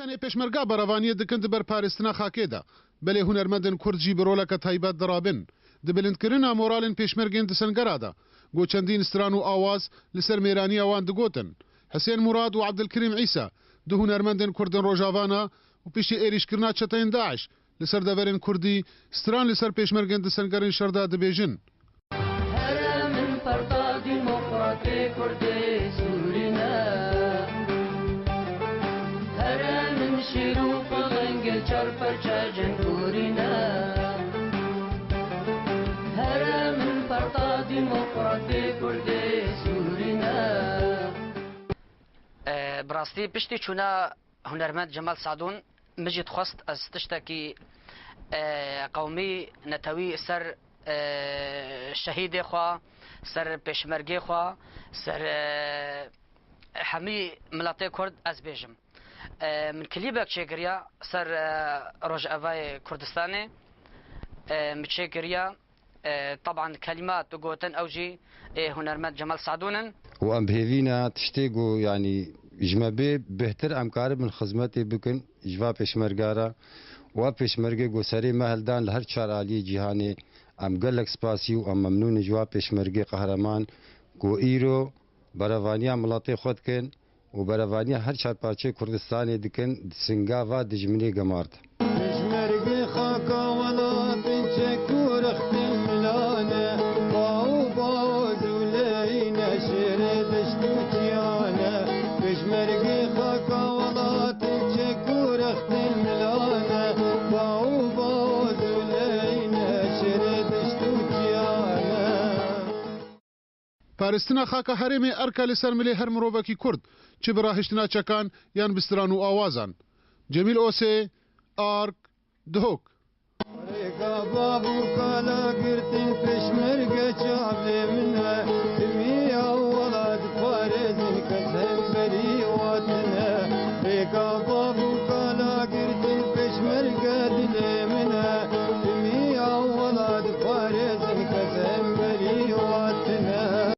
تنێ پێشمەرگا بەڕەوانیە دکن بەر پارێستنا خاکێدا بەلێ هونەرمەندن کوردجی بڕۆلەکە تایبەت دەڕابن دبلندکردنا مۆراڵین پێشمەرگên di سنگەرادا گۆچەندین ستران و ئاواز لەسەر مێرانیە وان دگوتن حسێن مراد و عەبدولکریم عیسا du هونەرمەندên کوردن ڕۆژاوانە و پیشی ێریشکردنا چەتەین داعش لەسەر دەڤەرên کوردی ستران لەسەر پێشمەرگên di سنگەرên شەردا dibêjin براستي بشتي چونا هنرمند جمال سعدون مجد خواست از تشتكي قومي نتوي سر شهيد خوا سر پشمرگي خوا سر حمي ملاتي كرد از بيجم من كليبك شيكريا سر روج افاي كردستاني متشيكريا طبعا كلمات وقوتن اوجي هنرمند جمال سعدونن وام بهيفينا تشتيقو يعني جمبي بهتر امكار من خدمتي بكن جواب پشمرگارا و پشمرگي گو سري مهلدان لهر چار عالي جهاني ام گلک سپاسي و ام ممنون جواب پشمرگي قهرمان گو ايرو براوانيا ملاتي خود کن و براوانيا هر چار پارچه كردستاني دكن سنگاوا دجمني گمارد پشمرگي خاكا ولا بنچكور اختم ملانه باو باو زولينا شر دشتوتيانه پشمرگي خاكا ولا بنچكور اختم ملانه باو باو زولينا شر دشتوتيانه پارێستنا خاکە هەرێمێ ئەرکە لەسەر ملێ هەر مرۆڤێکی کورد چ بەڕاهێشتنا چەکان یان بستران و ئاوازان جەمیل ئۆسێ ئارک دهۆک بابو کالا گرتن پشمرگه چاوه من